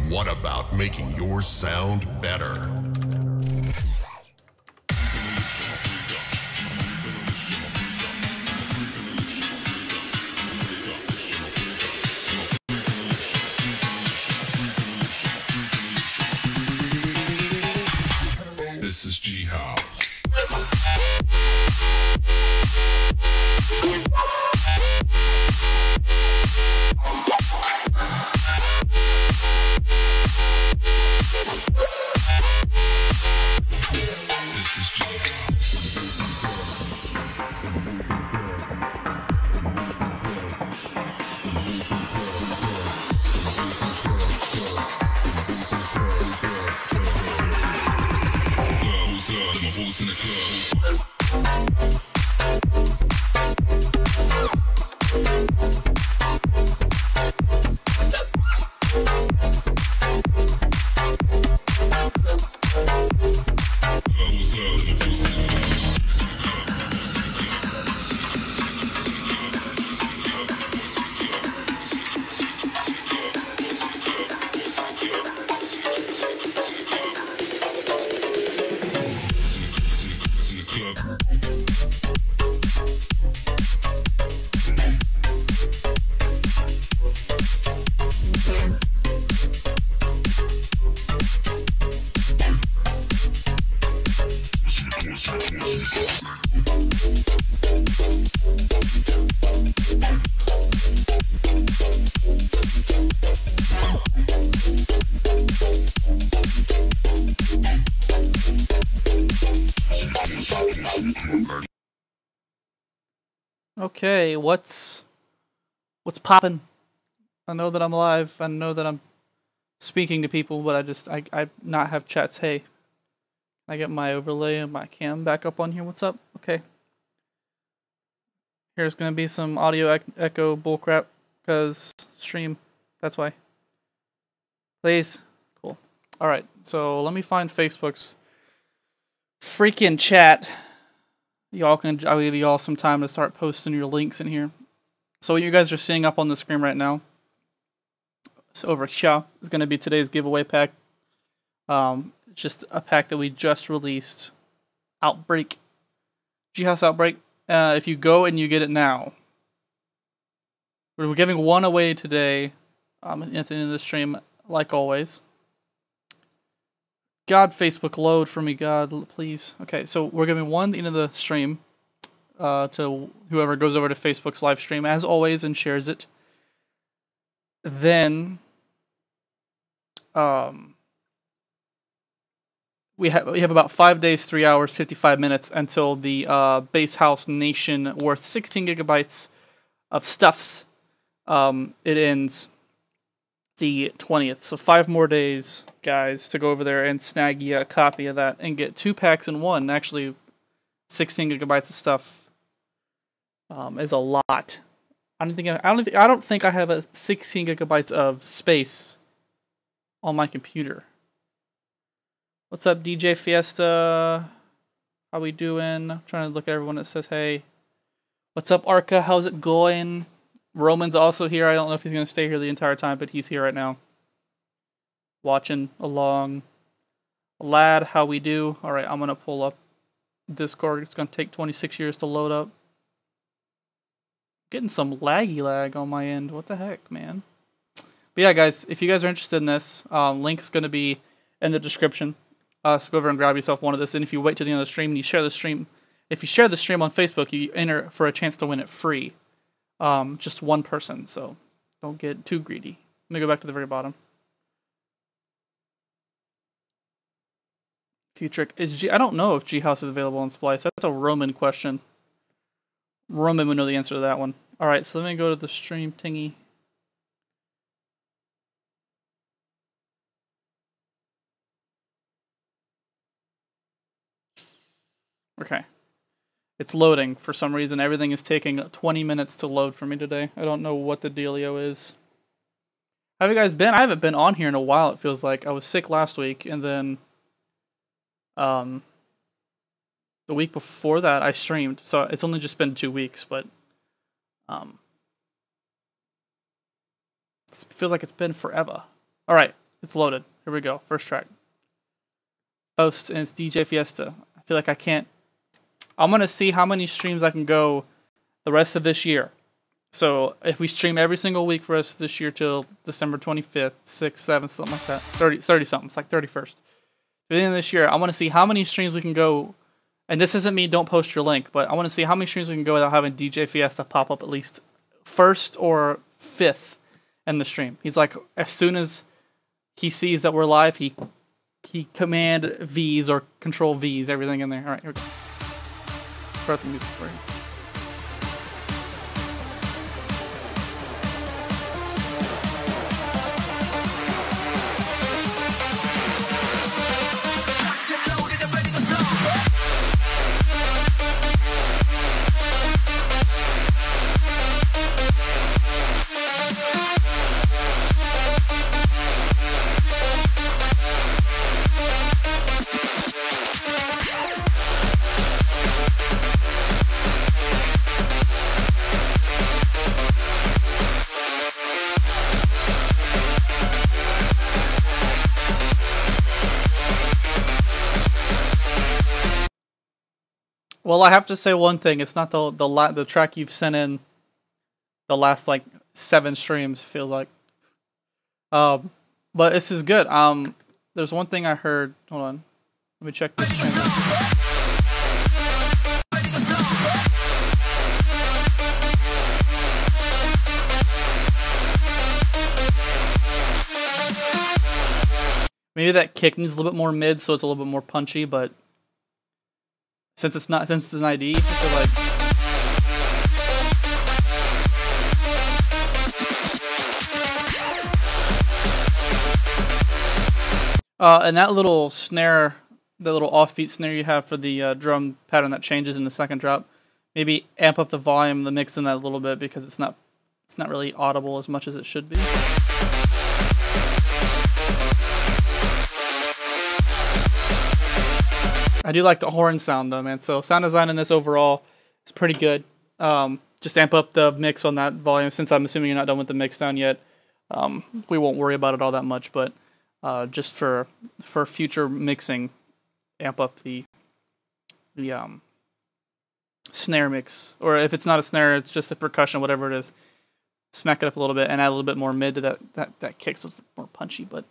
What about making your sound better? This is G-House. In the club. Okay, what's poppin'? I know that I'm live. I know that I'm speaking to people, but I not have chats. Hey, I get my overlay and my cam back up on here. What's up? Okay. Here's gonna be some audio echo bullcrap because stream. That's why. Please. Cool. All right. So let me find Facebook's freaking chat. I'll give y'all some time to start posting your links in here. So what you guys are seeing up on the screen right now, so over here, is going to be today's giveaway pack. Just a pack that we just released. Outbreak. G-House Outbreak. If you go and you get it now, we're giving one away today at the end of the stream, like always. God, Facebook, load for me, God, please. Okay, so we're giving one at the end of the stream to whoever goes over to Facebook's live stream, as always, and shares it. Then we have about 5 days, 3 hours, 55 minutes until the Base House Nation worth 16 gigabytes of stuffs. It ends the 20th, so 5 more days, guys, to go over there and snag you a copy of that and get 2 packs in one. Actually, 16 gigabytes of stuff is a lot. I don't think I have a 16 gigabytes of space on my computer. What's up, DJ Fiesta? How we doing? I'm trying to look at everyone that says hey. What's up, Arca? How's it going? Roman's also here. I don't know if he's going to stay here the entire time, but he's here right now. Watching along. Lad, how we do? Alright, I'm going to pull up Discord. It's going to take 26 years to load up. Getting some laggy lag on my end. What the heck, man? But yeah, guys, if you guys are interested in this, link's going to be in the description. So go over and grab yourself one of this. And if you wait till the end of the stream and you share the stream, if you share the stream on Facebook, you enter for a chance to win it free. Just one person, so don't get too greedy. Let me go back to the very bottom. Futrick is I don't know if G-House is available on Splice. That's a Roman question. Roman would know the answer to that one. All right, so let me go to the stream tingy. Okay. It's loading for some reason. Everything is taking 20 minutes to load for me today. I don't know what the dealio is. How have you guys been? I haven't been on here in a while, it feels like. I was sick last week, and then the week before that I streamed. So it's only just been 2 weeks, but it feels like it's been forever. Alright, It's loaded. Here we go. First track. Host, and it's DJ Fiesta. I feel like I can't. I'm gonna see how many streams I can go the rest of this year. So if we stream every single week for us this year till December 25th, 6th, 7th, something like that, 30 something. It's like 31st. At the end of this year, I want to see how many streams we can go. And this isn't me, don't post your link, but I want to see how many streams we can go without having DJ Fiesta pop up at least first or fifth in the stream. He's like, as soon as he sees that we're live, he command V's or control V's, everything in there. All right, here we go. Start the music for you. Well, I have to say one thing. It's not the track you've sent in the last like 7 streams, I feel like. But this is good. There's one thing I heard. Hold on. Let me check this stream. Maybe that kick needs a little bit more mid, so it's a little bit more punchy, but since it's an ID, I feel like and that little snare, the little offbeat snare you have for the drum pattern that changes in the second drop, maybe amp up the volume, the mix in that a little bit because it's not really audible as much as it should be. I do like the horn sound though, man. So sound design in this overall is pretty good. Just amp up the mix on that volume. Since I'm assuming you're not done with the mix down yet, we won't worry about it all that much. But just for future mixing, amp up the snare mix. Or if it's not a snare, it's just a percussion, whatever it is. Smack it up a little bit and add a little bit more mid to that kick, so it's more punchy. But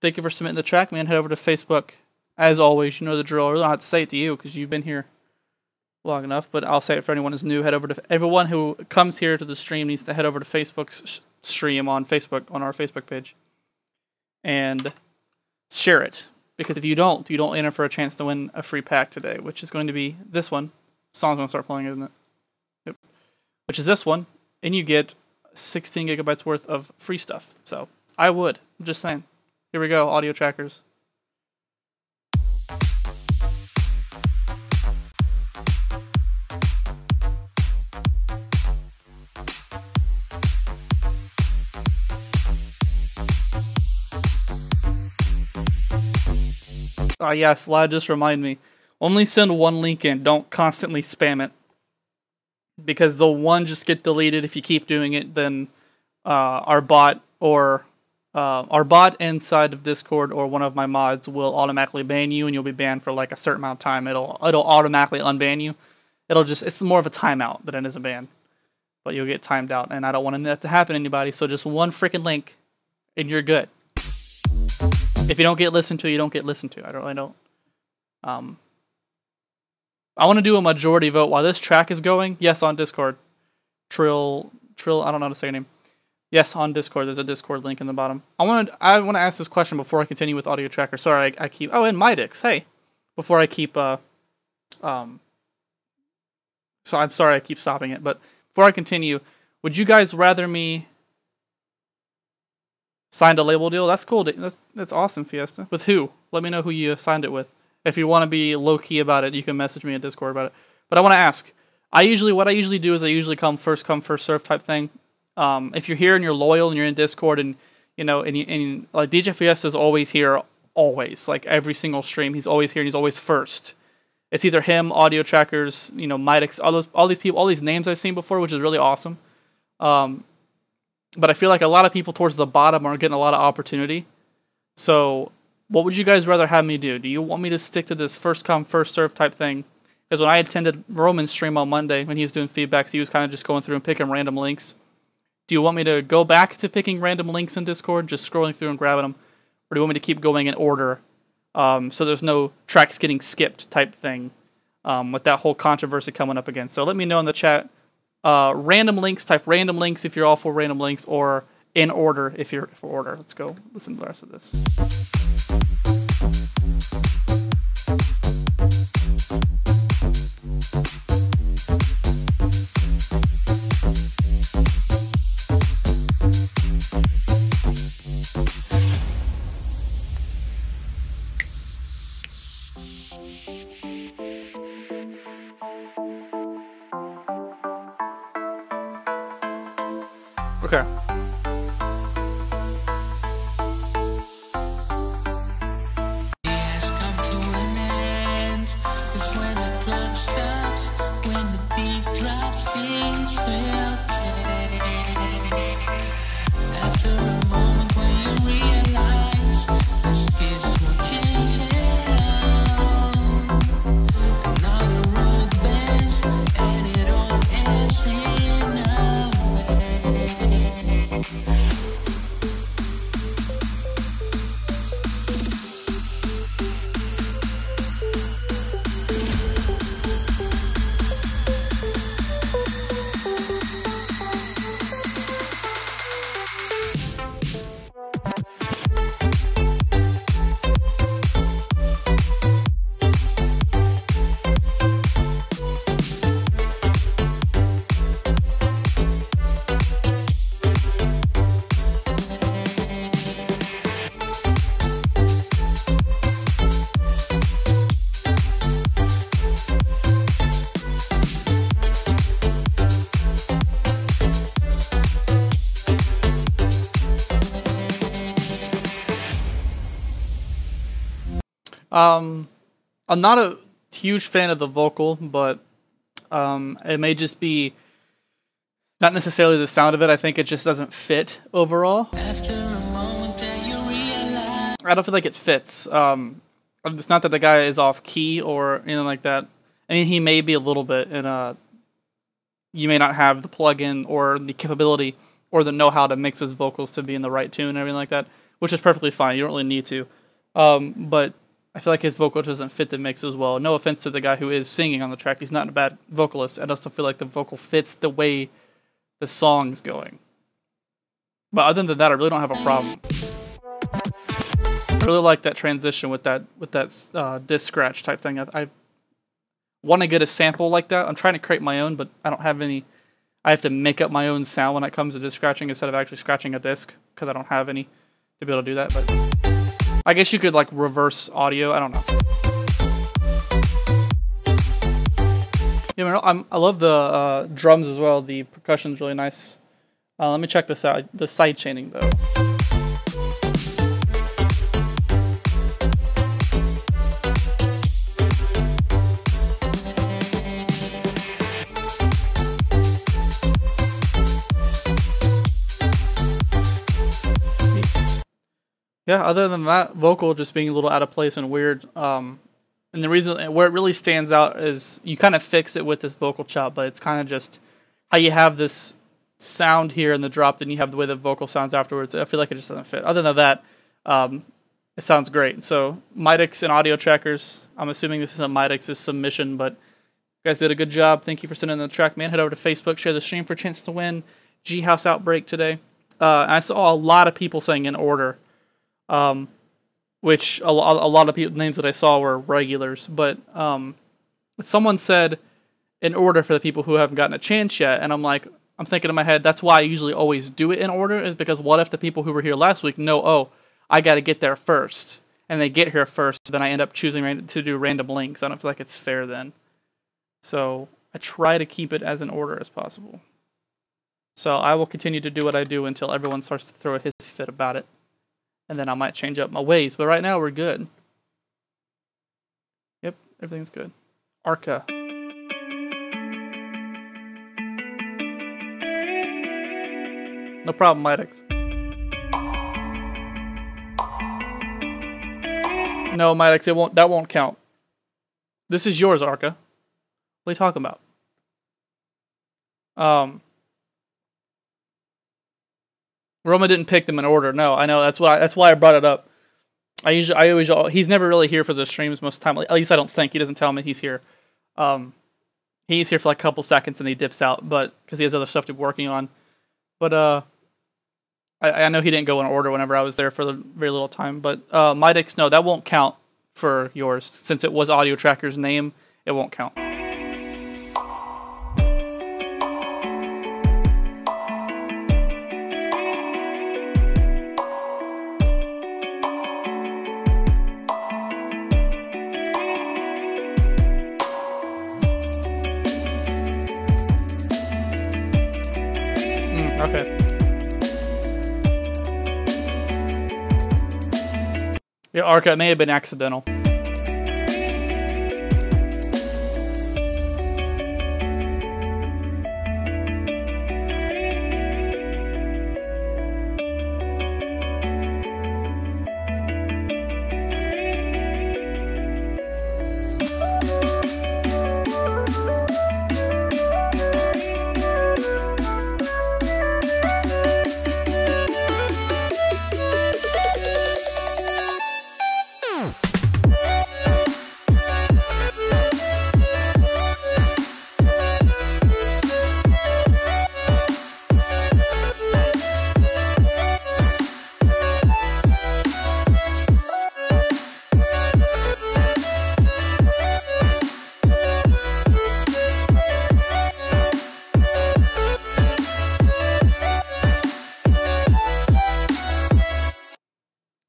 thank you for submitting the track, man. Head over to Facebook. As always, you know the drill. I really don't have to say it to you because you've been here long enough, but I'll say it for anyone who's new. Head over to everyone who comes here to the stream needs to head over to Facebook's stream on Facebook, on our Facebook page, and share it. Because if you don't enter for a chance to win a free pack today, which is going to be this one. Song's gonna start playing, isn't it? Yep. Which is this one, and you get 16 gigabytes worth of free stuff. So I would. I'm just saying. Here we go, audio trackers. Yes, Lad just remind me. Only send one link in. Don't constantly spam it. Because the one just get deleted if you keep doing it, then our bot inside of Discord or one of my mods will automatically ban you and you'll be banned for like a certain amount of time. It'll automatically unban you. It's more of a timeout than it is a ban. But you'll get timed out and I don't want that to happen to anybody, so just one freaking link and you're good. If you don't get listened to, you don't get listened to. I don't. I want to do a majority vote while this track is going. Yes, on Discord. Trill. I don't know how to say your name. Yes, on Discord. There's a Discord link in the bottom. I want to ask this question before I continue with Audio Tracker. Sorry, I keep. Oh, and Midix. Hey, before I keep. So I'm sorry I keep stopping it, but before I continue, would you guys rather me signed a label deal? That's cool. That's awesome, Fiesta. With who? Let me know who you signed it with. If you want to be low-key about it, you can message me in Discord about it. But I want to ask. What I usually do is I usually come first serve type thing. If you're here and you're loyal and you're in Discord and and like DJ Fiesta is always here, always, like every single stream, he's always here and he's always first. It's either him, Audio Trackers, Midix, all these people, all these names I've seen before, which is really awesome. but I feel like a lot of people towards the bottom are getting a lot of opportunity. So what would you guys rather have me do? Do you want me to stick to this first come, first serve type thing? Because when I attended Roman's stream on Monday, when he was doing feedbacks, he was kind of just going through and picking random links. Do you want me to go back to picking random links in Discord, just scrolling through and grabbing them? Or do you want me to keep going in order, so there's no tracks getting skipped type thing, with that whole controversy coming up again? So let me know in the chat. Random links, type random links if you're all for random links, or in order if you're for order. Let's go listen to the rest of this. Okay. I'm not a huge fan of the vocal, but it may just be not necessarily the sound of it. I think it just doesn't fit overall. I don't feel like it fits. It's not that the guy is off key or anything like that. I mean, he may be a little bit, and you may not have the plugin or the capability or the know-how to mix his vocals to be in the right tune and everything like that, which is perfectly fine. You don't really need to. But I feel like his vocal doesn't fit the mix as well. No offense to the guy who is singing on the track. He's not a bad vocalist. I just don't feel like the vocal fits the way the song's going. But other than that, I really don't have a problem. I really like that transition with that disc scratch type thing. I want to get a sample like that. I'm trying to create my own, but I don't have any. I have to make up my own sound when it comes to disc scratching instead of actually scratching a disc because I don't have any to be able to do that. But I guess you could like reverse audio. I don't know. Yeah, I love the drums as well. The percussion's really nice. Let me check this out. The side chaining though. Yeah, other than that, vocal just being a little out of place and weird. And the reason where it really stands out is you kind of fix it with this vocal chop, but it's kind of just how you have this sound here in the drop, then you have the way the vocal sounds afterwards. I feel like it just doesn't fit. Other than that, it sounds great. So Midix and Audio Trackers, I'm assuming this isn't Midix's submission, but you guys did a good job. Thank you for sending the track, man. Head over to Facebook, share the stream for a chance to win G House Outbreak today. I saw a lot of people saying in order. Which a lot of people, names that I saw were regulars, but someone said in order for the people who haven't gotten a chance yet, and I'm thinking in my head, that's why I usually always do it in order, is because what if the people who were here last week know, oh, I got to get there first, and they get here first, then I end up choosing to do random links. I don't feel like it's fair then. So I try to keep it as in order as possible. So I will continue to do what I do until everyone starts to throw a hissy fit about it. And then I might change up my ways. But right now, we're good. Yep, everything's good. Arca. No problem, Midex. No, Midex, that won't count. This is yours, Arca. What are you talking about? Roma didn't pick them in order. No, I know. That's why I brought it up. He's never really here for the streams most of the time. At least I don't think. He doesn't tell me he's here. He's here for like a couple seconds and he dips out, but because he has other stuff to be working on. But I know he didn't go in order whenever I was there for the very little time. But Midex, no, that won't count for yours since it was Audio Tracker's name. It won't count. Okay. Yeah, Arca, it may have been accidental.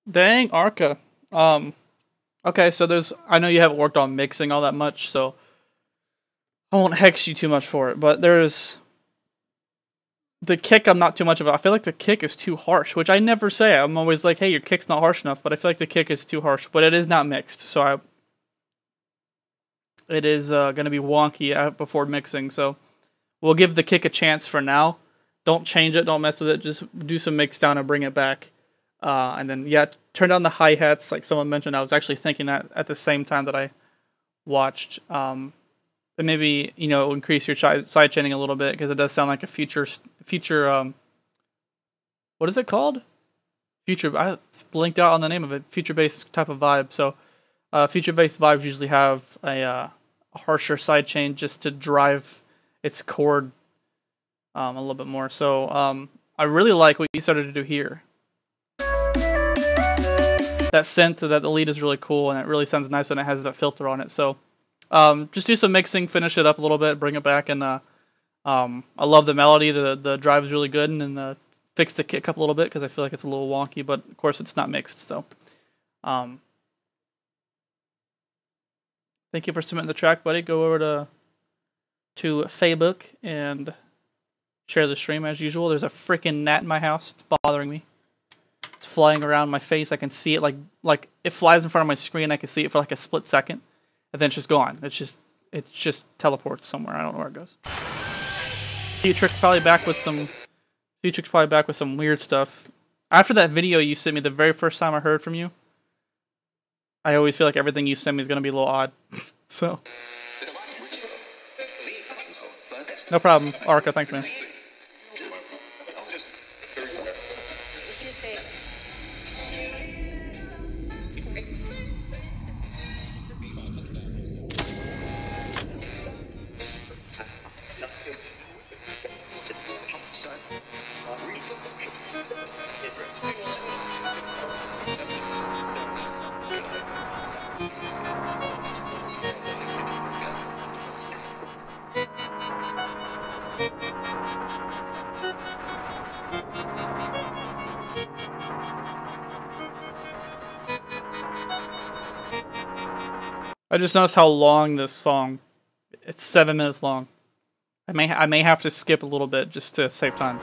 Dang, Arca. Okay, so I know you haven't worked on mixing all that much, so I won't hex you too much for it, but there's the kick I'm not too much of. I feel like the kick is too harsh, which I never say. I'm always like, hey, your kick's not harsh enough, but I feel like the kick is too harsh, but it is not mixed, so it is going to be wonky before mixing, so we'll give the kick a chance for now. Don't change it, don't mess with it, just do some mix down and bring it back. And then, yeah, turn down the hi-hats, like someone mentioned. I was actually thinking that at the same time that I watched. And maybe, increase your side chaining a little bit, because it does sound like a future, what is it called? I blinked out on the name of it. Future-based type of vibe. So, future-based vibes usually have a harsher side chain just to drive its chord a little bit more. So, I really like what you started to do here. That synth, that the lead is really cool, and it really sounds nice when it has that filter on it. So, just do some mixing, finish it up a little bit, bring it back, and I love the melody. The drive is really good, and then fix the kick up a little bit because I feel like it's a little wonky, but of course it's not mixed. So, thank you for submitting the track, buddy. Go over to Facebook and share the stream as usual. There's a freaking gnat in my house. It's bothering me. It's flying around my face. I can see it like it flies in front of my screen. I can see it for like a split second, and then it's just gone. It just teleports somewhere. I don't know where it goes. Futrix probably back with some weird stuff. After that video you sent me the very first time I heard from you, I always feel like everything you send me is gonna be a little odd. So no problem, Arca. Thanks, man. I just noticed how long this song. It's 7 minutes long. I may have to skip a little bit just to save time.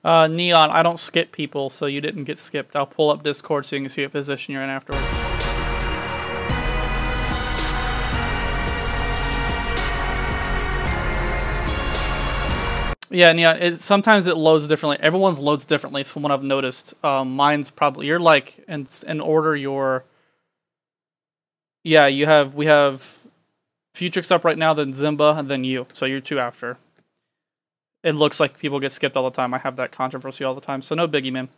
Neon, I don't skip people, so you didn't get skipped. I'll pull up Discord so you can see what position you're in afterwards. Yeah, Neon, sometimes it loads differently. Everyone's loads differently from what I've noticed. Mine's probably, you're like, in order your... Yeah, we have Futrix up right now, then Zimba, and then you. So you're 2 after. It looks like people get skipped all the time. I have that controversy all the time, so no biggie, man.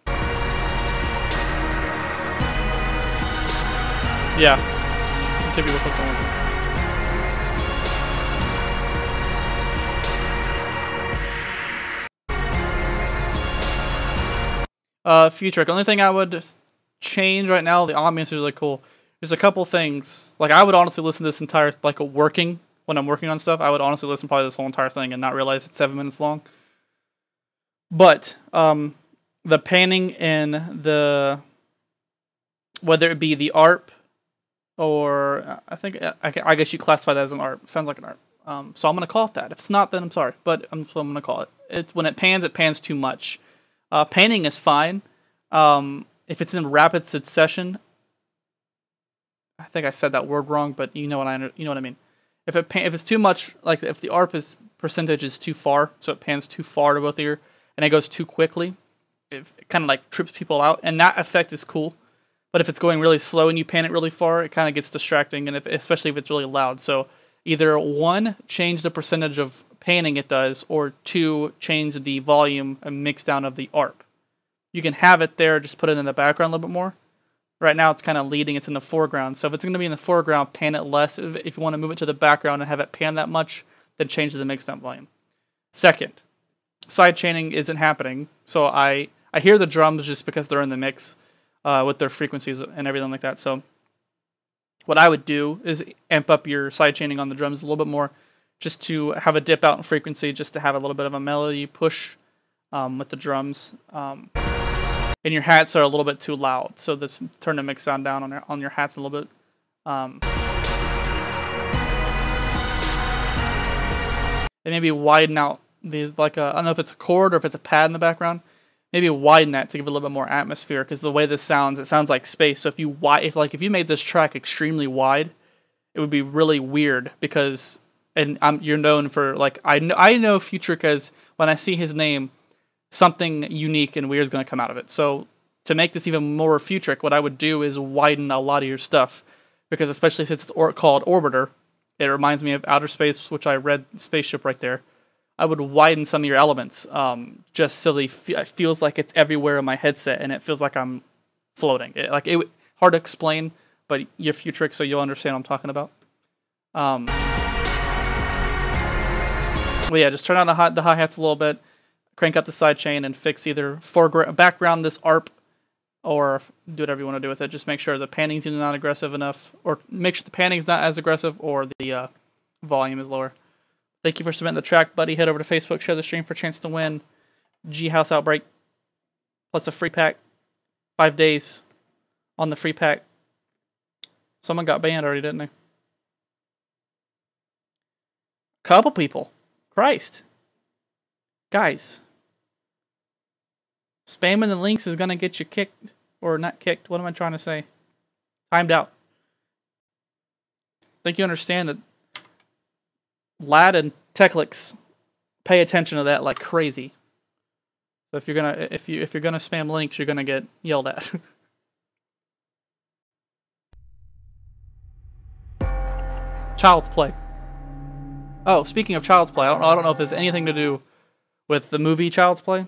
Yeah. Typically put someone. Futrix. Only thing I would change right now, the ambiance is really cool. There's a couple things. Like, I would honestly listen to this entire, like, when I'm working on stuff, I would honestly listen probably this whole entire thing and not realize it's 7 minutes long. But the panning in the, whether it be the ARP or I guess you classify that as an ARP. Sounds like an ARP. So I'm gonna call it that. If it's not, then I'm sorry. But I'm gonna call it. It's when it pans too much. Panning is fine. If it's in rapid succession, I think I said that word wrong, but you know what I mean. If it's too much, like if the ARP percentage is too far, so it pans too far to both ear, and it goes too quickly, it kind of like trips people out, and that effect is cool. But if it's going really slow and you pan it really far, it kind of gets distracting, and especially if it's really loud. So either 1, change the percentage of panning it does, or 2, change the volume and mix down of the ARP. You can have it there, just put it in the background a little bit more. Right now it's kind of leading, it's in the foreground. So if it's going to be in the foreground, pan it less. If you want to move it to the background and have it pan that much, then change the mix down volume. Second, side chaining isn't happening. So I hear the drums just because they're in the mix with their frequencies and everything like that. So what I would do is amp up your side chaining on the drums a little bit more, just to have a dip out in frequency, just to have a little bit of a melody push with the drums. And your hats are a little bit too loud, so this turn the mix sound down on your hats a little bit. And maybe widen out these, like I don't know if it's a chord or if it's a pad in the background. Maybe widen that to give it a little bit more atmosphere, because the way this sounds, it sounds like space. So if you made this track extremely wide, it would be really weird, because you're known for, like, I know Futrix, because when I see his name, something unique and weird is going to come out of it. So to make this even more Futrix, what I would do is widen a lot of your stuff, because especially since it's called Orbiter, it reminds me of outer space, which I read spaceship right there. I would widen some of your elements, just so it feels like it's everywhere in my headset, and it feels like I'm floating. Hard to explain, but you're Futrix, so you'll understand what I'm talking about. Well, yeah, just turn on the hi-hats a little bit, crank up the side chain, and fix either background this ARP, or do whatever you want to do with it. Just make sure the panning's either not aggressive enough, or make sure the panning's not as aggressive, or the volume is lower. Thank you for submitting the track, buddy. Head over to Facebook, share the stream for a chance to win G-House Outbreak, plus a free pack. 5 days on the free pack. Someone got banned already, didn't they? Couple people. Christ. Guys. Spamming the links is going to get you kicked. Or not kicked. What am I trying to say? Timed out. I think you understand that Lad and Techlix pay attention to that like crazy. So if you're gonna spam links, you're gonna get yelled at. Child's Play. Oh, speaking of Child's Play, I don't know if there's anything to do with the movie Child's Play.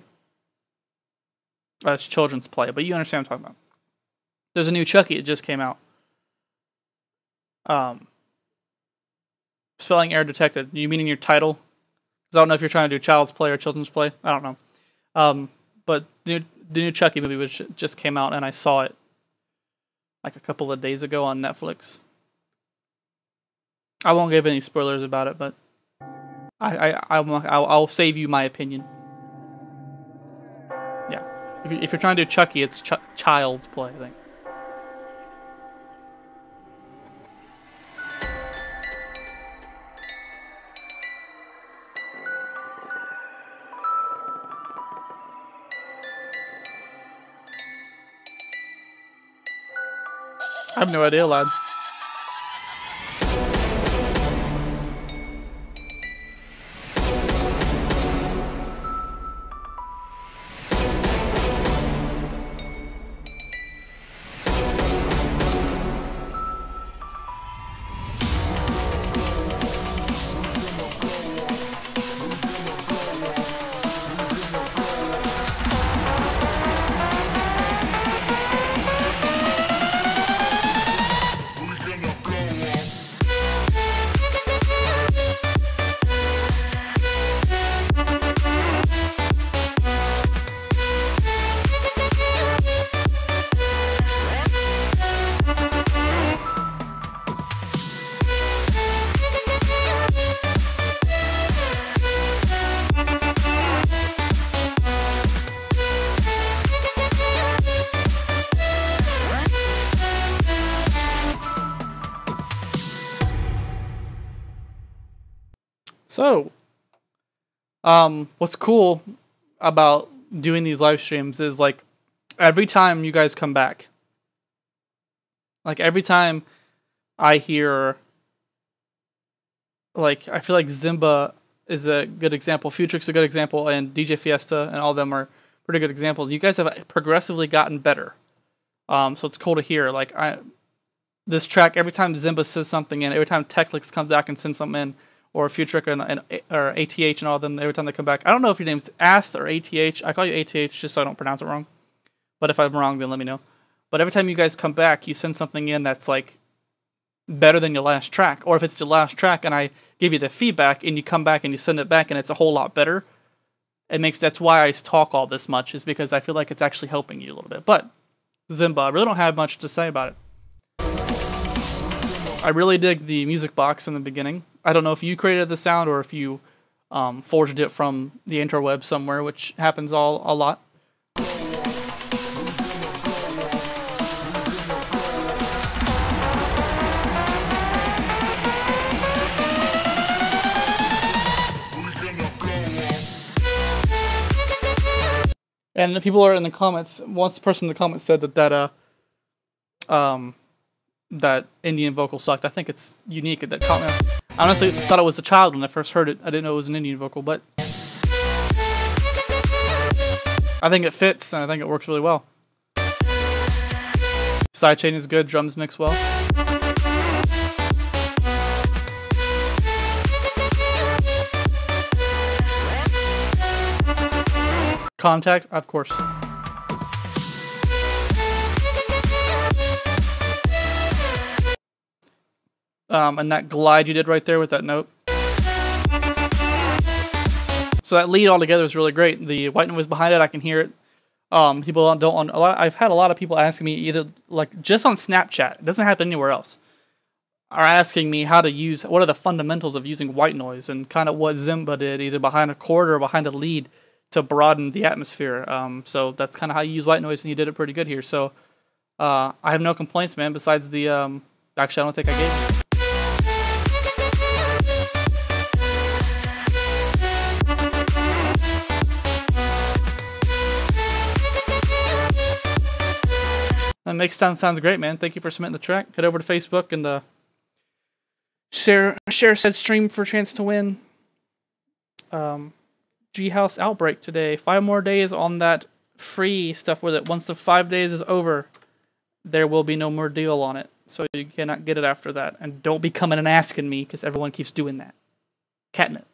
It's Children's Play, but you understand what I'm talking about. There's a new Chucky that just came out. Spelling error detected. You mean in your title? Because I don't know if you're trying to do Child's Play or Children's Play. I don't know. But the new Chucky movie which just came out, and I saw it like a couple of days ago on Netflix. I won't give any spoilers about it, but I'll save you my opinion. Yeah, if you're trying to do Chucky, it's Child's Play, I think. I have no idea, lad. So, what's cool about doing these live streams is like every time you guys come back, like every time I hear, like I feel like Zimba is a good example, Futrix's a good example, and DJ Fiesta and all of them are pretty good examples. You guys have progressively gotten better, so it's cool to hear. Like this track, every time Zimba says something in, every time Techlix comes back and sends something in, or Futrix or ATH and all of them, every time they come back. I don't know if your name's Ath or ATH. I call you ATH just so I don't pronounce it wrong. But if I'm wrong, then let me know. But every time you guys come back, you send something in that's like better than your last track. Or if it's your last track and I give you the feedback and you come back and you send it back and it's a whole lot better, that's why I talk all this much, is because I feel like it's actually helping you a little bit. But Zimba, I really don't have much to say about it. I really dig the music box in the beginning. I don't know if you created the sound or if you forged it from the interweb somewhere, which happens a lot. And the people are in the comments. Once the person in the comments said that Indian vocal sucked. I think it's unique. That caught me. I honestly thought it was a child when I first heard it. I didn't know it was an Indian vocal, but I think it fits and I think it works really well. Sidechain is good. Drums mix well. Contact, of course. And that glide you did right there with that note. So that lead altogether is really great. The white noise behind it, I can hear it. People don't. I've had a lot of people asking me either like just on Snapchat. It doesn't happen anywhere else. Are asking me how to use, what are the fundamentals of using white noise and kind of what Zimba did, either behind a chord or behind a lead, to broaden the atmosphere. So that's kind of how you use white noise, and you did it pretty good here. So I have no complaints, man. Besides the actually, I don't think I gave you. That makes sounds great, man. Thank you for submitting the track. Head over to Facebook and share said stream for a chance to win. G House Outbreak today. 5 more days on that free stuff with it. Once the 5 days is over, there will be no more deal on it. So you cannot get it after that. And don't be coming and asking me, because everyone keeps doing that. Catnip.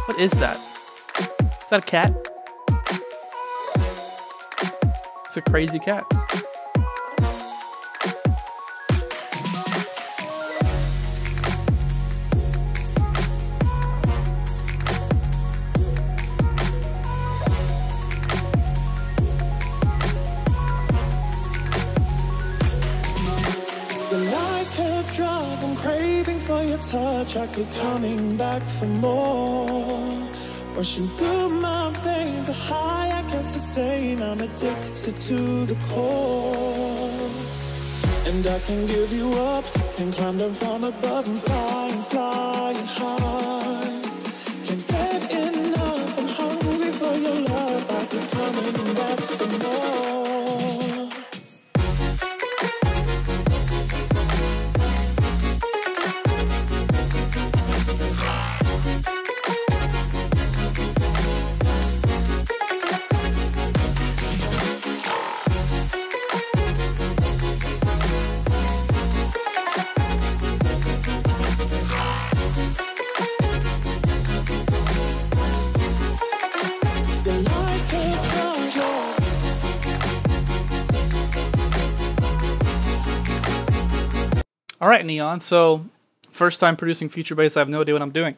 What is that? Is that a cat? It's a crazy cat. Touch, I keep coming back for more. Rushing through my veins, a high I can't sustain. I'm addicted to the core. And I can give you up, and climb down from above and flying high. Can't get enough, I'm hungry for your love. I keep coming back for more. All right, Neon. So, first time producing future bass, I have no idea what I'm doing.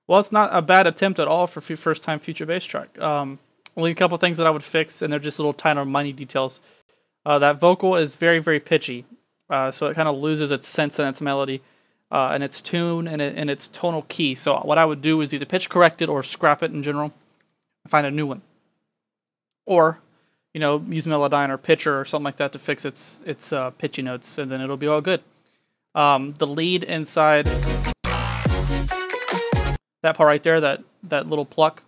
Well, it's not a bad attempt at all for first time future bass track. Only a couple things that I would fix, and they're just little tiny, minute details. That vocal is very, very pitchy, so it kind of loses its sense and its melody, and its tune and its tonal key. So what I would do is either pitch correct it or scrap it in general, and find a new one, or use Melodyne or Pitcher or something like that to fix its pitchy notes, and then it'll be all good. The lead inside that part right there, that little pluck,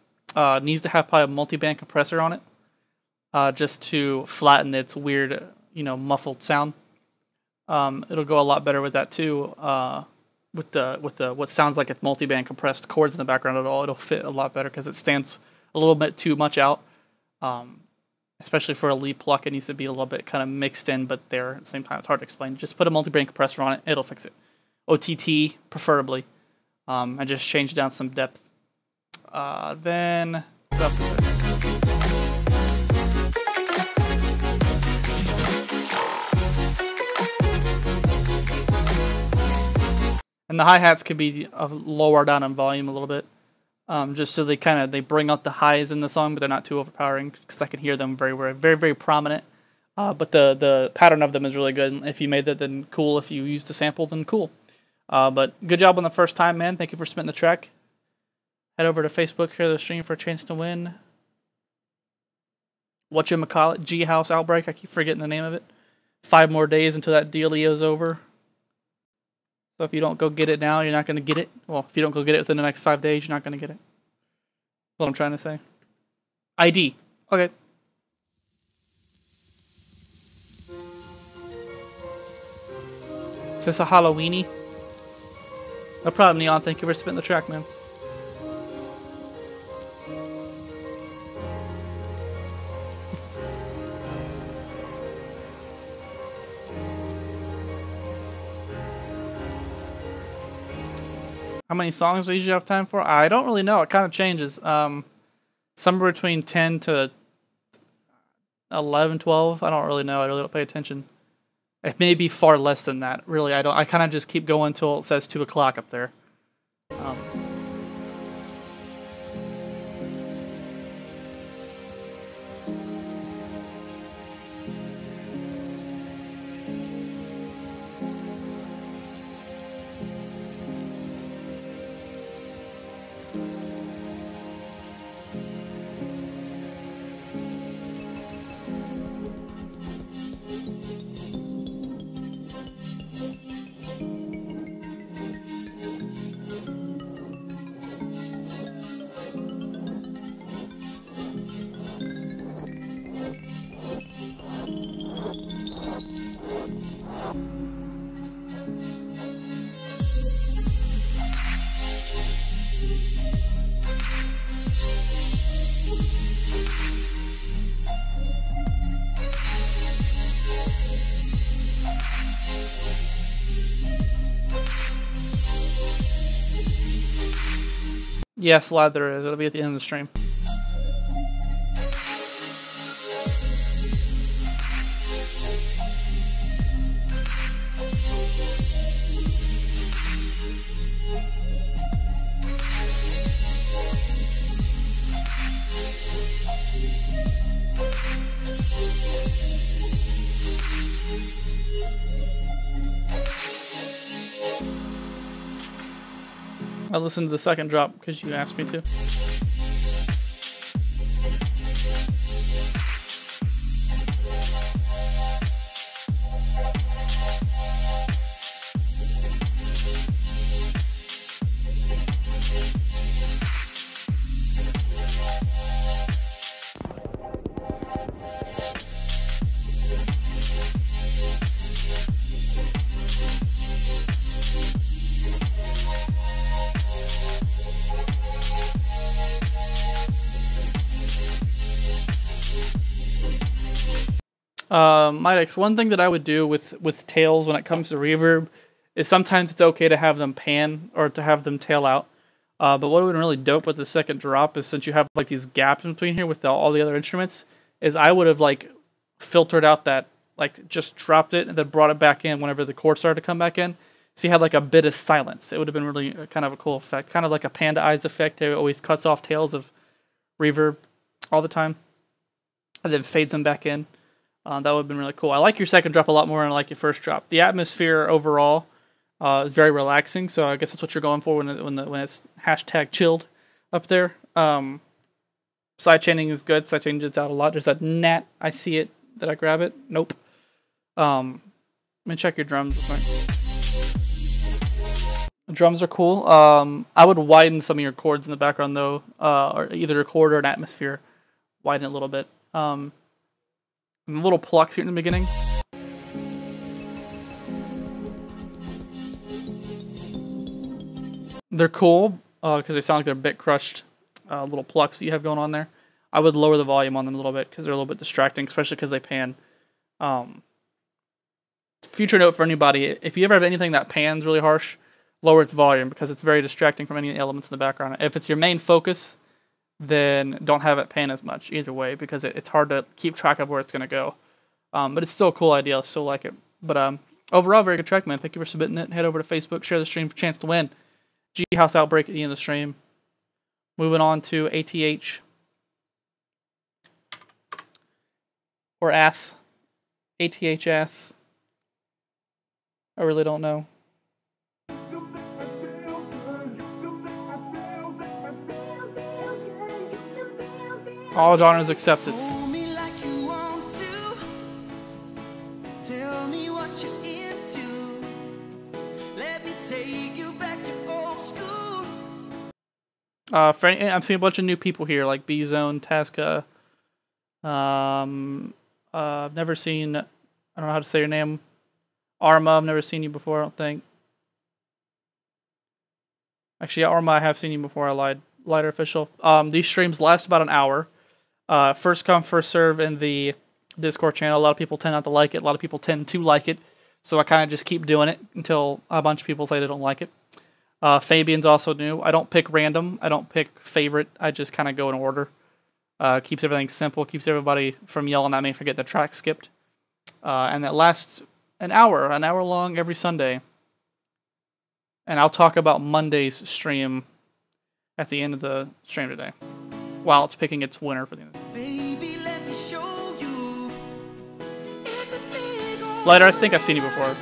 needs to have probably a multi-band compressor on it, just to flatten its weird, muffled sound. It'll go a lot better with that too. With the what sounds like it's multi-band compressed chords in the background at all, it'll fit a lot better because it stands a little bit too much out. Especially for a lead pluck, it needs to be a little bit kind of mixed in, but there at the same time. It's hard to explain. Just put a multi-band compressor on it; it'll fix it. OTT preferably, and just change down some depth. Then what else is there? And the hi-hats could be lower down in volume a little bit, just so they bring out the highs in the song, but they're not too overpowering, because I can hear them very, very, very, very prominent. But the pattern of them is really good. If you made that, then cool. If you used the sample, then cool. But good job on the first time, man. Thank you for submitting the track. Head over to Facebook, share the stream for a chance to win. Whatchamacallit, G-House Outbreak. I keep forgetting the name of it. 5 more days until that dealio is over. So if you don't go get it now, you're not going to get it. Well, if you don't go get it within the next 5 days, you're not going to get it. That's what I'm trying to say. ID. Okay. Is this a Halloweeny? No problem, Neon. Thank you for spitting the track, man. How many songs do I usually have time for? I don't really know. It kind of changes. Somewhere between 10 to 11, 12. I don't really know. I really don't pay attention. It may be far less than that. Really, I don't. I kind of just keep going until it says 2 o'clock up there. Yes, lad, there is. It'll be at the end of the stream. I listened to the second drop because you asked me to. Midex, one thing that I would do with tails when it comes to reverb is sometimes it's okay to have them pan or to have them tail out. But what would be really dope with the second drop is, since you have like these gaps in between here with all the other instruments, is I would have like filtered out that, like just dropped it and then brought it back in whenever the chords started to come back in. So you had like a bit of silence. It would have been really kind of a cool effect. Kind of like a Panda Eyes effect. It always cuts off tails of reverb all the time. And then fades them back in. That would have been really cool. I like your second drop a lot more than I like your first drop. The atmosphere overall is very relaxing. So I guess that's what you're going for when it's hashtag chilled up there. Sidechaining is good. Sidechaining it out a lot. There's that gnat. I see it. Did I grab it? Nope. Let me check your drums real quick. The drums are cool. I would widen some of your chords in the background though, or either a chord or an atmosphere. Widen it a little bit. Little plucks here in the beginning. They're cool because they sound like they're a bit crushed. Little plucks that you have going on there. I would lower the volume on them a little bit because they're a little bit distracting, especially because they pan. Future note for anybody, if you ever have anything that pans really harsh, lower its volume because it's very distracting from any elements in the background. If it's your main focus, then don't have it pan as much either way because it's hard to keep track of where it's going to go. But it's still a cool idea. I still like it. But overall, very good track, man. Thank you for submitting it. Head over to Facebook, share the stream for a chance to win. G House Outbreak at the end of the stream. Moving on to ATH. Or ATH. ATH ATH. I really don't know. All genres accepted. I'm seeing a bunch of new people here, like B-Zone, Tasca. I've never seen, I don't know how to say your name. Arma, I've never seen you before, I don't think. Actually, Arma, I have seen you before, I lied. Lighter official. These streams last about an hour. First come, first serve in the Discord channel. A lot of people tend not to like it. A lot of people tend to like it. So I kind of just keep doing it until a bunch of people say they don't like it. Fabian's also new. I don't pick random. I don't pick favorite. I just kind of go in order. Keeps everything simple. Keeps everybody from yelling at me for getting the track skipped. And that lasts an hour long every Sunday. And I'll talk about Monday's stream at the end of the stream today, while it's picking its winner for the end. Baby, let me show you. Lighter, I think I've seen you before.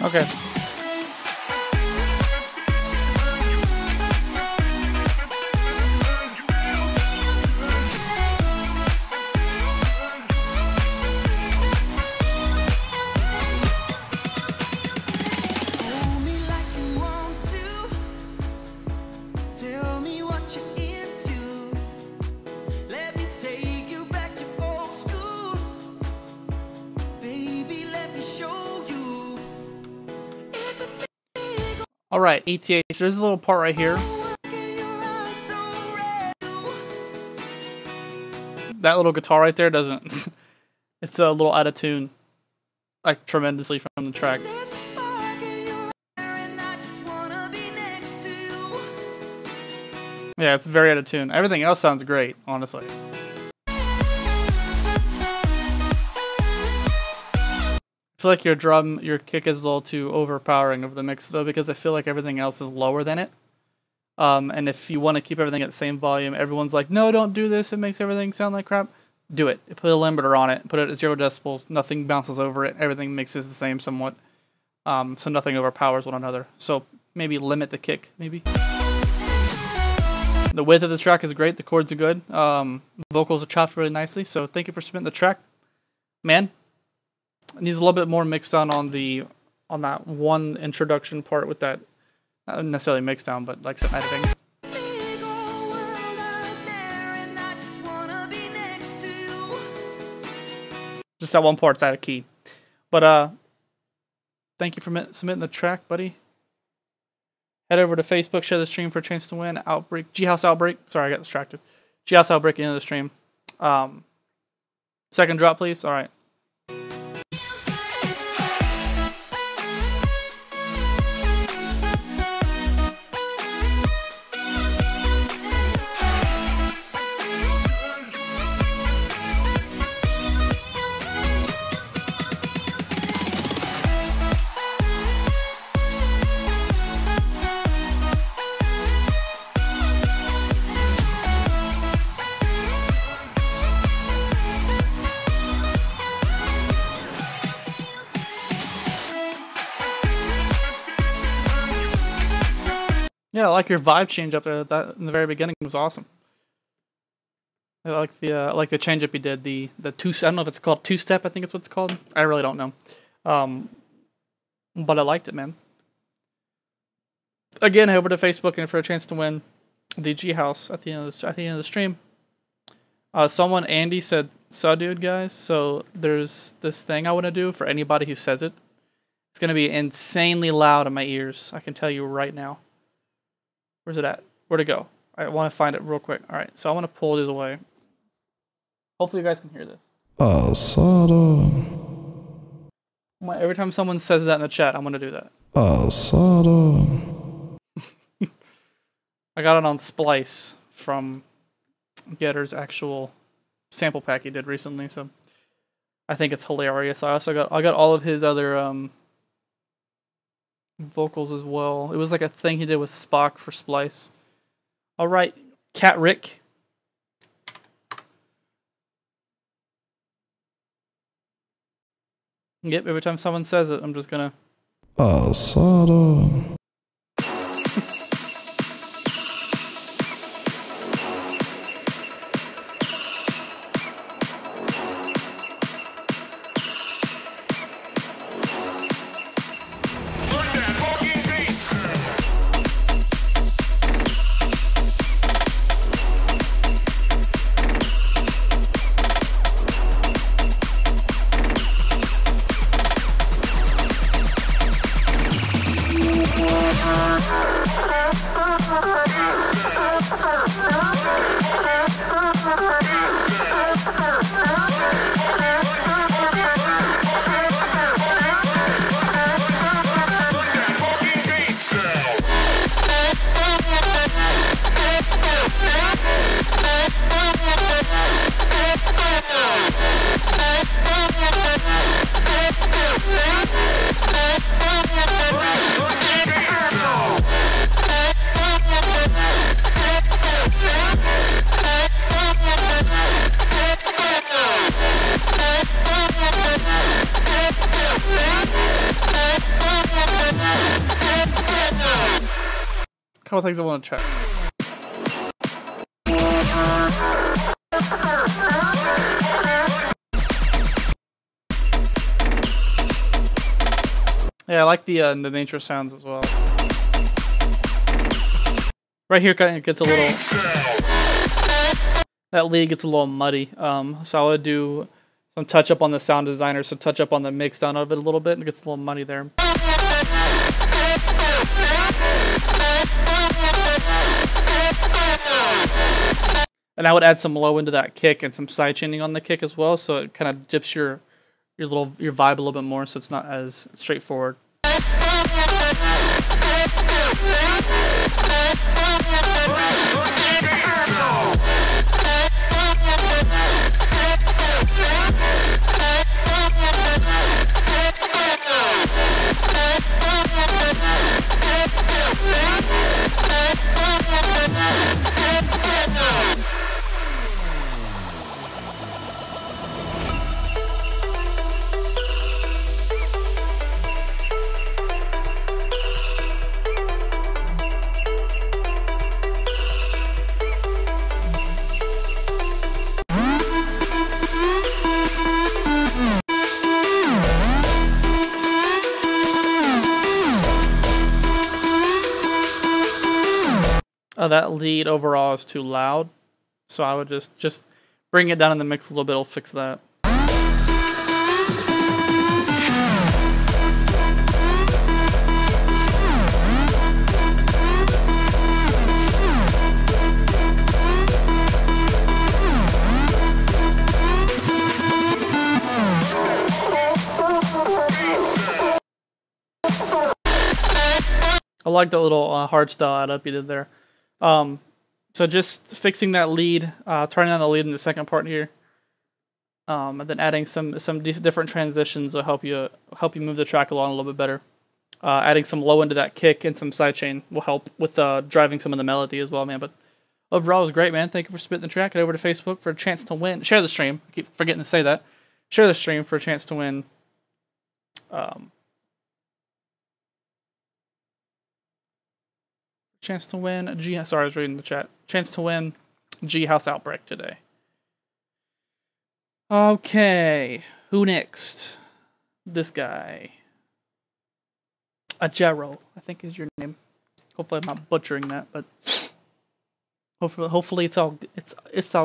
Okay. Alright, ETH, there's a little part right here. That little guitar right there doesn't... it's a little out of tune. Like, tremendously from the track. Yeah, it's very out of tune. Everything else sounds great, honestly. I feel like your kick is a little too overpowering of the mix though, because I feel like everything else is lower than it. And if you want to keep everything at the same volume, everyone's like, no, don't do this, it makes everything sound like crap. Do it. Put a limiter on it, put it at 0 decibels, nothing bounces over it, everything mixes the same somewhat. So nothing overpowers one another. So maybe limit the kick, maybe. The width of the track is great, the chords are good. Vocals are chopped really nicely, so thank you for submitting the track. Man. It needs a little bit more mixed on the on that one introduction part with that, not necessarily mix down, but like some editing. Just that one part's out of key. But thank you for submitting the track, buddy. Head over to Facebook, share the stream for a chance to win. Outbreak, G-House Outbreak. Sorry, I got distracted. G-House Outbreak into the stream. Second drop, please. All right. Yeah, I like your vibe change up there. That in the very beginning was awesome. I like the change up you did. The two. I don't know if it's called 2-step. I think it's what it's called. I really don't know. But I liked it, man. Again, head over to Facebook and for a chance to win the G House at the end of the stream. Someone, Andy, said, "So, dude, guys. So there's this thing I want to do for anybody who says it. It's gonna be insanely loud in my ears. I can tell you right now." Where's it at? Where'd it go? I want to find it real quick. All right, so I want to pull this away. Hopefully you guys can hear this. Every time someone says that in the chat, I'm going to do that. I got it on Splice from Getter's actual sample pack he did recently, so I think it's hilarious. I got all of his other vocals as well. It was like a thing he did with Spock for Splice. All right, Cat Rick. Yep, every time someone says it, I'm just gonna. Couple things I want to check. Yeah, I like the nature sounds as well. Right here, kind of gets a little. That lead gets a little muddy. So I would do some touch up on the sound designer, some touch up on the mix down of it a little bit, and it gets a little muddy there. And I would add some low into that kick and some side chaining on the kick as well, so it kind of dips your vibe a little bit more, so it's not as straightforward. That lead overall is too loud, so I would just bring it down in the mix a little bit. It'll fix that. I like the little hardstyle add up you did there. So just fixing that lead, turning on the lead in the second part here, and then adding some different transitions will help you move the track along a little bit better. Adding some low into that kick and some sidechain will help with driving some of the melody as well, man. But overall, it was great, man. Thank you for spitting the track. Head over to Facebook for a chance to win. Share the stream. I keep forgetting to say that. Share the stream for a chance to win. Chance to win sorry, I was reading the chat. Chance to win G House Outbreak today. Okay, who next? This guy. Ajero, I think is your name. Hopefully I'm not butchering that, but hopefully it's all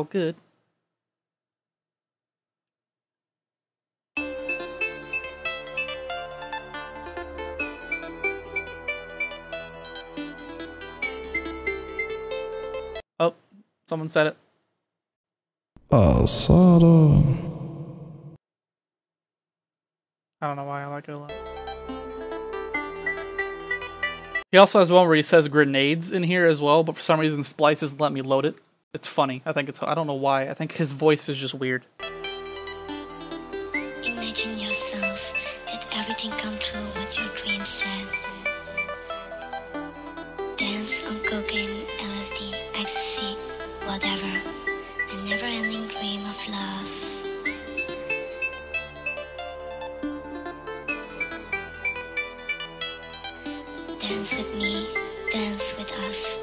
good. Oh, someone said it. Asada. I don't know why I like it a lot. He also has one where he says grenades in here as well, but for some reason Splice doesn't let me load it. It's funny. I don't know why. I think his voice is just weird. Imagine yourself that everything come true what your dream said. Dance on cocaine, LSD, ecstasy, whatever. A never-ending dream of love. Dance with me, dance with us.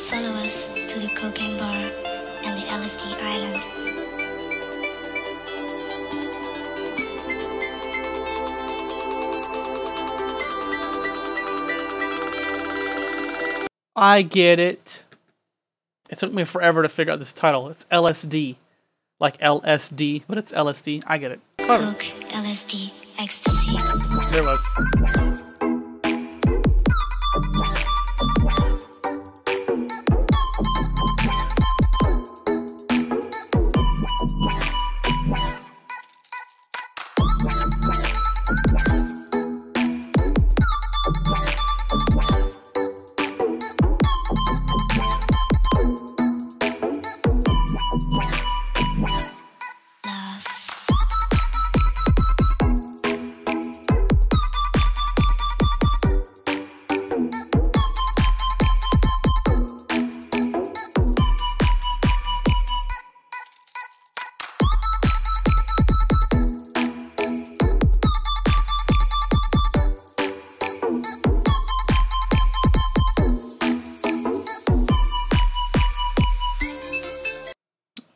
Follow us to the cocaine bar and the LSD island. I get it. It took me forever to figure out this title. It's LSD. Like LSD, but it's LSD. I get it. Coke, LSD, ecstasy. There it was.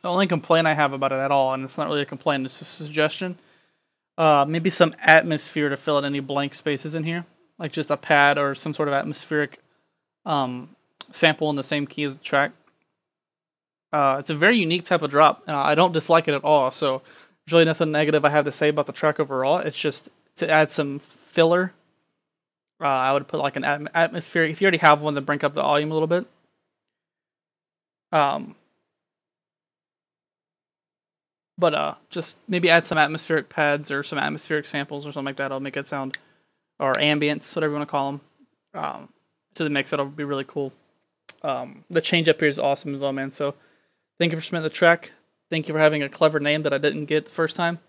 The only complaint I have about it at all, and it's not really a complaint, it's just a suggestion, maybe some atmosphere to fill in any blank spaces in here. Like just a pad or some sort of atmospheric sample in the same key as the track. It's a very unique type of drop. I don't dislike it at all, so there's really nothing negative I have to say about the track overall. It's just to add some filler. I would put like an atmospheric, if you already have one, to bring up the volume a little bit. But just maybe add some atmospheric pads or some atmospheric samples or something like that. It'll make it sound, or ambience, whatever you want to call them, to the mix. That'll be really cool. The change up here is awesome as well, man. So thank you for submitting the track. Thank you for having a clever name that I didn't get the first time.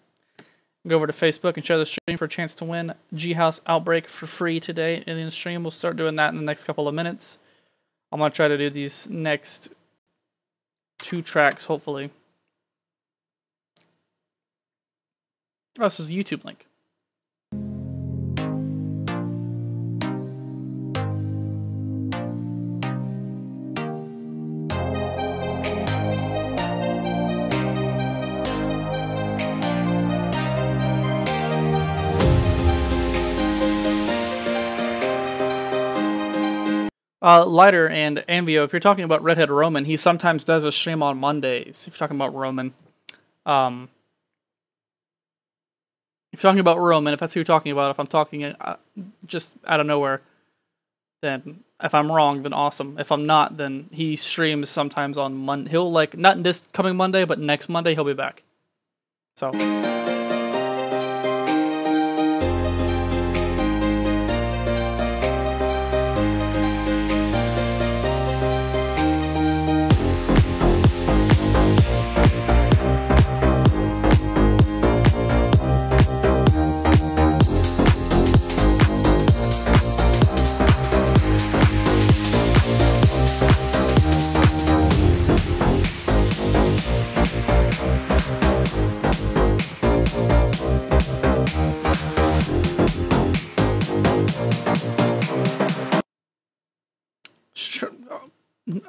Go over to Facebook and share the stream for a chance to win G House Outbreak for free today in the stream. We'll start doing that in the next couple of minutes. I'm going to try to do these next 2 tracks, hopefully. Oh, this is a YouTube link. Lighter and Anvio, if you're talking about Redhead Roman, he sometimes does a stream on Mondays. If you're talking about Roman. If you're talking about Roman, if that's who you're talking about, if I'm talking just out of nowhere, then if I'm wrong, then awesome. If I'm not, then he streams sometimes on Monday. He'll, like, not this coming Monday, but next Monday he'll be back. So...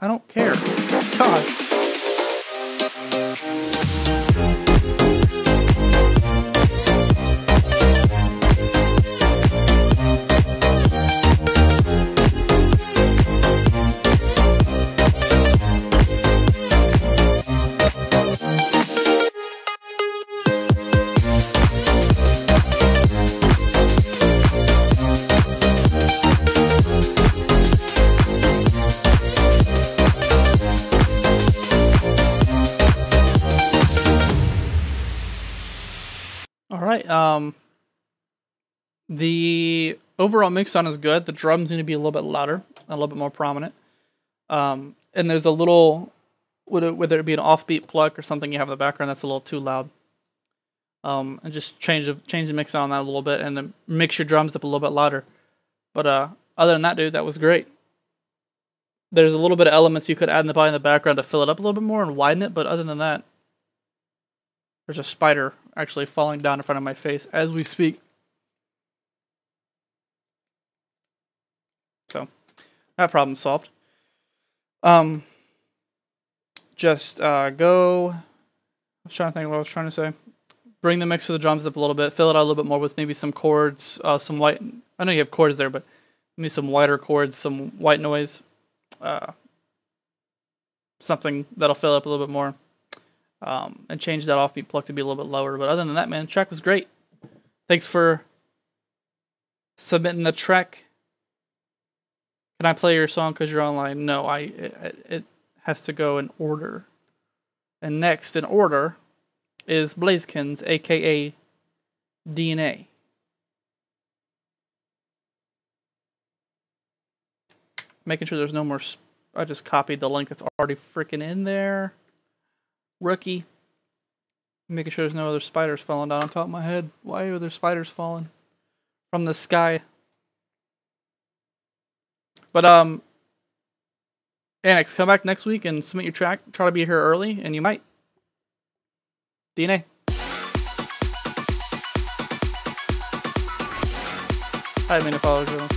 I don't care. God. The overall mix sound is good. The drums need to be a little bit louder, a little bit more prominent. And there's a little, whether it be an offbeat pluck or something you have in the background that's a little too loud. And just change the mix sound on that a little bit, and then mix your drums up a little bit louder. But other than that, dude, that was great. There's a little bit of elements you could add in the background to fill it up a little bit more and widen it, but other than that, there's a spider actually falling down in front of my face as we speak. So, that problem's solved. Just go... I was trying to think of what I was trying to say. Bring the mix of the drums up a little bit. Fill it out a little bit more with maybe some chords, some white... I know you have chords there, but maybe some whiter chords, some white noise. Something that'll fill it up a little bit more. And change that offbeat pluck to be a little bit lower. But other than that, man, the track was great. Thanks for submitting the track. Can I play your song because you're online? No, it has to go in order. And next in order is Blazekins, aka DNA. Making sure there's no more... I just copied the link that's already freaking in there. Rookie. Making sure there's no other spiders falling down on top of my head. Why are there spiders falling from the sky? But, Annex, come back next week and submit your track. Try to be here early, and you might. DNA. I didn't mean to follow you.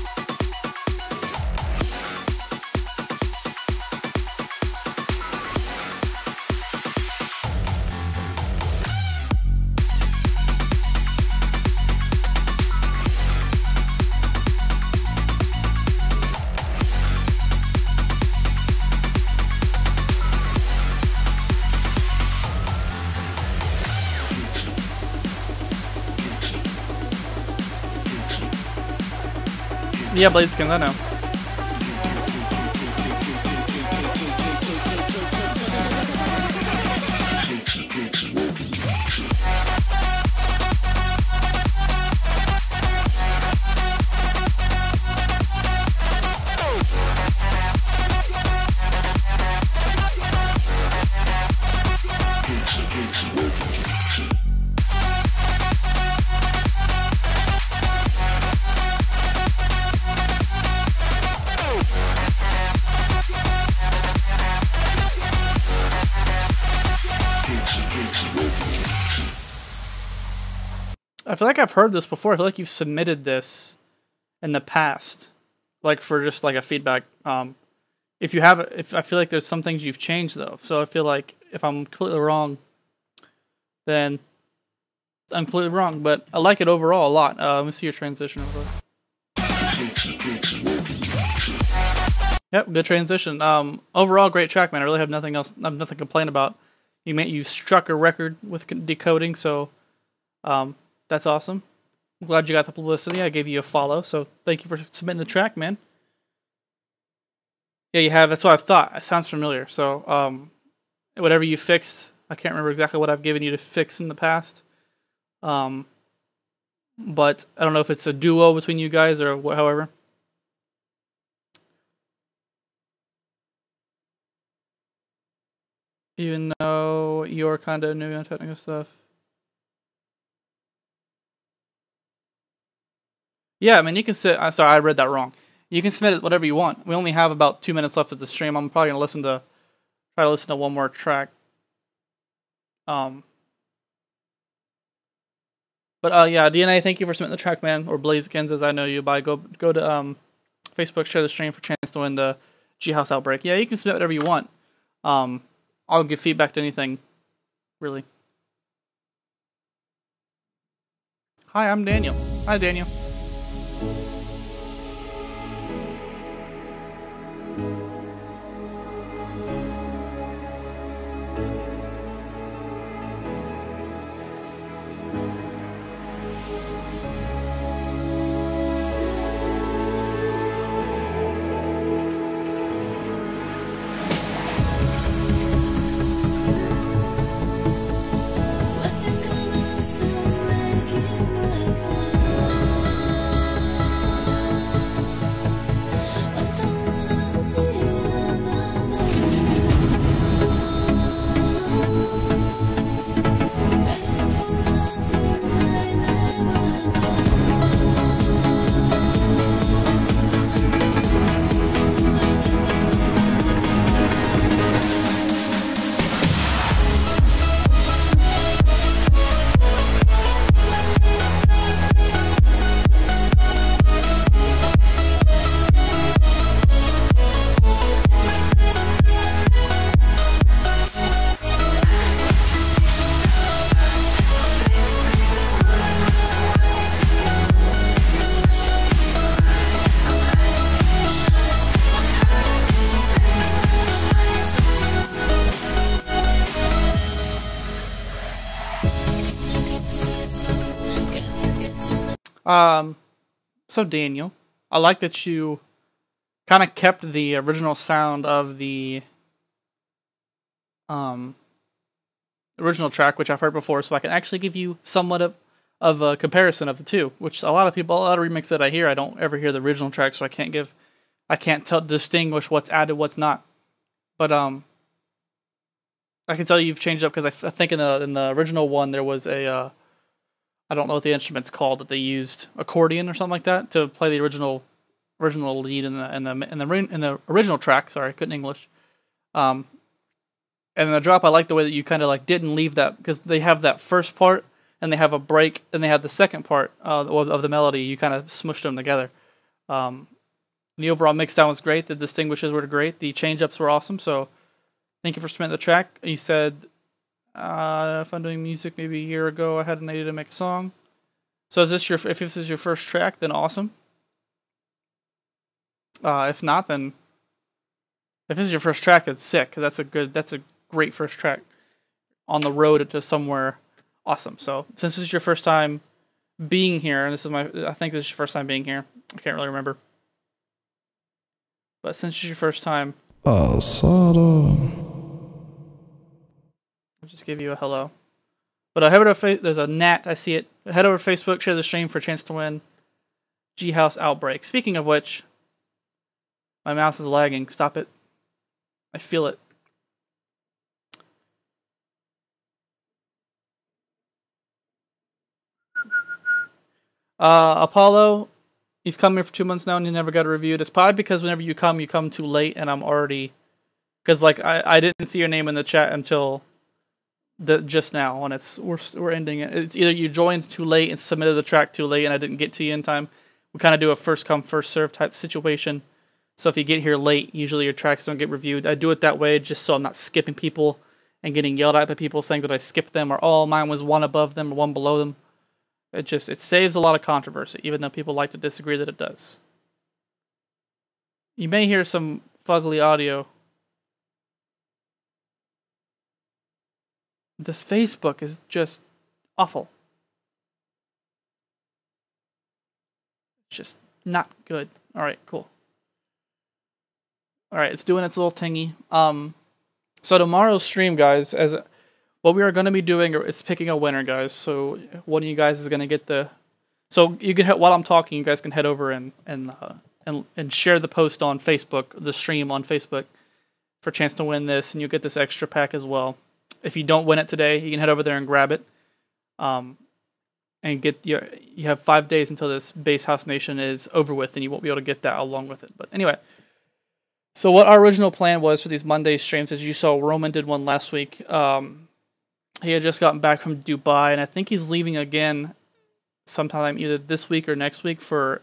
Yeah, Blazekins, I know. I feel like I've heard this before. I feel like you've submitted this in the past, like for just like a feedback. If you have, if I feel like there's some things you've changed though, so I feel like if I'm completely wrong, then I'm completely wrong. But I like it overall a lot. Let me see your transition real quick. Yep, good transition. Overall, great track, man. I really have nothing else. I have nothing to complain about. You struck a record with decoding, so that's awesome. I'm glad you got the publicity. I gave you a follow, so thank you for submitting the track, man. Yeah, you have. That's what I thought. It sounds familiar. So, whatever you fixed, I can't remember exactly what I've given you to fix in the past. But I don't know if it's a duo between you guys or however. Even though you're kind of new on technical stuff. Yeah, I mean, you can sit. Sorry, I read that wrong. You can submit it whatever you want. We only have about 2 minutes left of the stream. I'm probably gonna try to listen to one more track. But yeah, DNA, thank you for submitting the track, man. Or Blazekins, as I know you by. Go to Facebook, share the stream for a chance to win the G House Outbreak. Yeah, you can submit whatever you want. I'll give feedback to anything, really. Hi, I'm Daniel. Hi, Daniel. So Daniel, I like that you kind of kept the original sound of the original track, which I've heard before, so I can actually give you somewhat of a comparison of the two. Which a lot of remixes that I hear, I don't ever hear the original track, so I can't distinguish what's added, what's not. But I can tell you've changed up because I think in the original one there was a I don't know what the instrument's called that they used, accordion or something like that, to play the original lead in the original track. Sorry, I couldn't English. And in the drop, I like the way that you kind of like didn't leave that, because they have that first part and they have a break and they have the second part of the melody. You kind of smushed them together. The overall mix down was great. The distinguishes were great. The change ups were awesome. So thank you for submitting the track. You said, if I'm doing music maybe a year ago, I had an idea to make a song. So if this is your first track, then awesome. If not, then if this is your first track, that's sick, because that's a great first track on the road to somewhere awesome. So since this is your first time being here, and I think this is your first time being here. I can't really remember, but since it's your first time, I'll just give you a hello. But head over to there's a Nat, I see it. Head over to Facebook, share the stream for a chance to win G House Outbreak. Speaking of which, my mouse is lagging. Stop it. I feel it. Apollo, you've come here for 2 months now and you never got a review. It's probably because whenever you come too late, and I'm already, because like I didn't see your name in the chat until just now, and we're ending it. It's either you joined too late and submitted the track too late, and I didn't get to you in time. We kind of do a first come first serve type situation. So if you get here late, usually your tracks don't get reviewed. I do it that way just so I'm not skipping people and getting yelled at by people saying that I skipped them, or oh, mine was one above them or one below them. It saves a lot of controversy, even though people like to disagree that it does. You may hear some fugly audio. This Facebook is just awful. It's just not good. Alright, cool. Alright, it's doing its little tingy. So tomorrow's stream, guys, as what we are going to be doing, it's picking a winner, guys. So one of you guys is going to get the... So you can while I'm talking, you guys can head over and share the post on Facebook, the stream on Facebook, for a chance to win this, and you'll get this extra pack as well. If you don't win it today, you can head over there and grab it. And get you have 5 days until this Base House Nation is over with, and you won't be able to get that along with it. But anyway, so what our original plan was for these Monday streams, as you saw, Roman did one last week. He had just gotten back from Dubai, and I think he's leaving again sometime either this week or next week for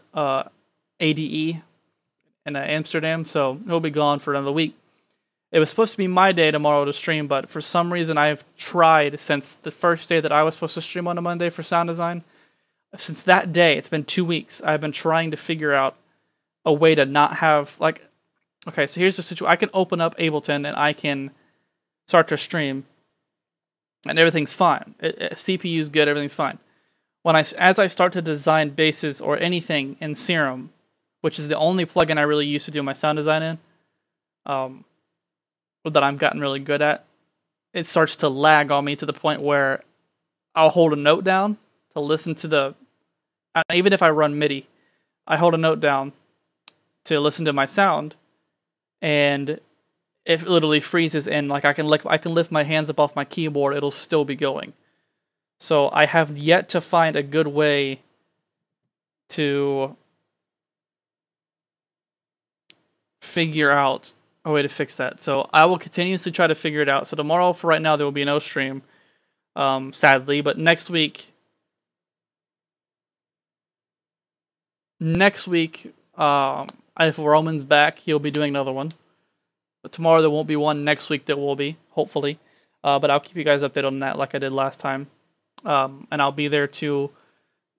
ADE in Amsterdam, so he'll be gone for another week. It was supposed to be my day tomorrow to stream, but for some reason I've tried since the first day that I was supposed to stream on a Monday for sound design. Since that day, it's been 2 weeks, I've been trying to figure out a way to not have, like, okay, so here's the situation. I can open up Ableton and I can start to stream, and everything's fine. CPU's good, everything's fine. As I start to design bases or anything in Serum, which is the only plugin I really use to do my sound design in, that I've gotten really good at, it starts to lag on me to the point where I'll hold a note down to listen to the... Even if I run MIDI, I hold a note down to listen to my sound, and it literally freezes, and like I can lift my hands up off my keyboard, it'll still be going. So I have yet to find a good way to figure out a way to fix that. So I will continuously try to figure it out. So tomorrow, for right now, there will be no stream, sadly. But next week, if Roman's back, he'll be doing another one. But tomorrow there won't be one. Next week there will be, hopefully. But I'll keep you guys updated on that like I did last time. And I'll be there to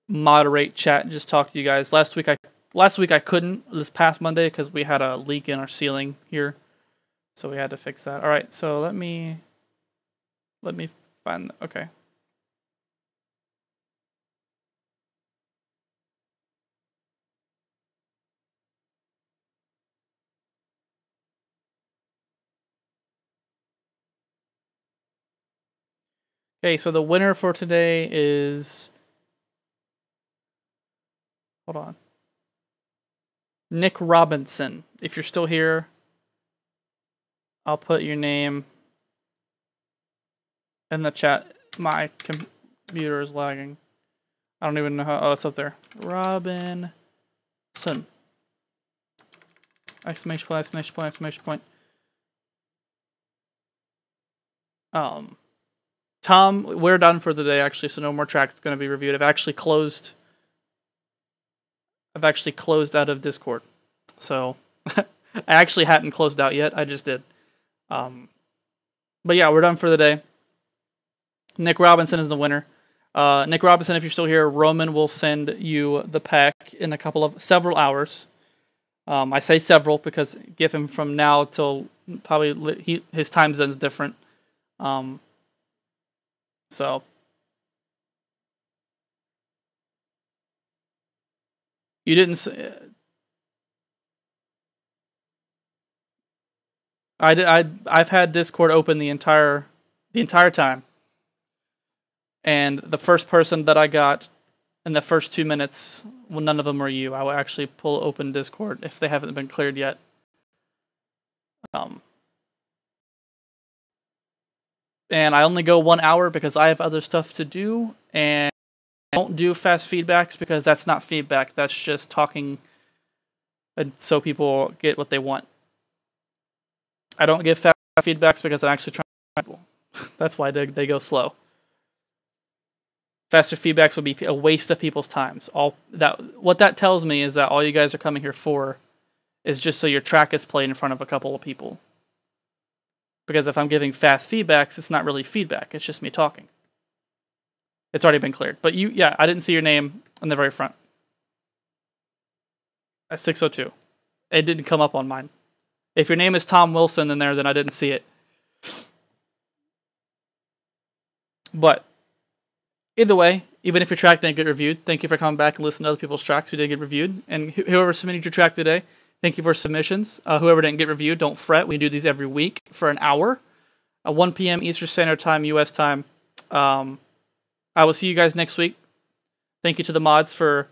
moderate chat and just talk to you guys. Last week I couldn't, this past Monday, because we had a leak in our ceiling here, so we had to fix that. All right, so let me find. Okay. Okay, so the winner for today is... Hold on. Nick Robinson. If you're still here, I'll put your name in the chat. My computer is lagging. I don't even know how... Oh, it's up there. Robinson. Exclamation point, exclamation point, exclamation point. Tom, we're done for the day, actually, so no more tracks going to be reviewed. I've actually closed out of Discord. So, I actually hadn't closed out yet. I just did. But yeah, we're done for the day. Nick Robinson is the winner. Nick Robinson, if you're still here, Roman will send you the pack in several hours. I say several because give him from now till probably his time zone's different. So you didn't. I've had Discord open the entire time, and the first person that I got in the first 2 minutes, well, none of them are you. I will actually pull open Discord if they haven't been cleared yet. And I only go 1 hour because I have other stuff to do, and I don't do fast feedbacks because that's not feedback. That's just talking, and so people get what they want. I don't give fast feedbacks because I'm actually trying to people. That's why they go slow. Faster feedbacks would be a waste of people's times. What that tells me is that all you guys are coming here for is just so your track is played in front of a couple of people. Because if I'm giving fast feedbacks, it's not really feedback. It's just me talking. It's already been cleared. But yeah, I didn't see your name on the very front. At 602. It didn't come up on mine. If your name is Tom Wilson in there, then I didn't see it. But either way, even if your track didn't get reviewed, thank you for coming back and listening to other people's tracks who did get reviewed. And whoever submitted your track today, thank you for submissions. Whoever didn't get reviewed, don't fret. We do these every week for an hour. 1 p.m. Eastern Standard Time, U.S. time. I will see you guys next week. Thank you to the mods for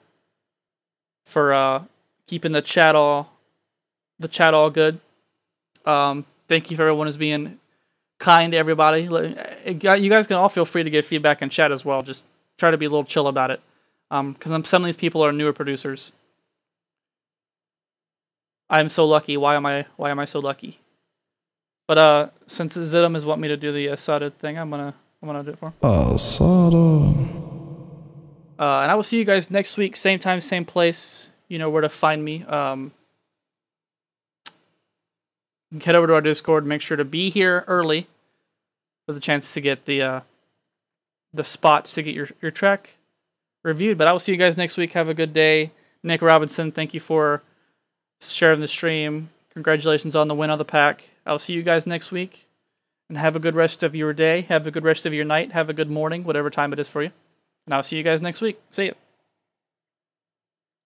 keeping the chat all good. Thank you for everyone who's being kind to everybody. You guys can all feel free to give feedback in chat as well. Just try to be a little chill about it. Because some of these people are newer producers. I'm so lucky. Why am I so lucky? But since Zidam is wanting me to do the Asada thing, I'm gonna do it for him. Asada. And I will see you guys next week, same time, same place. You know where to find me. Head over to our Discord. Make sure to be here early for the chance to get the spots to get your track reviewed. But I will see you guys next week. Have a good day. Nick Robinson, thank you for sharing the stream. Congratulations on the win of the pack. I'll see you guys next week. And have a good rest of your day. Have a good rest of your night. Have a good morning, whatever time it is for you. And I'll see you guys next week. See ya.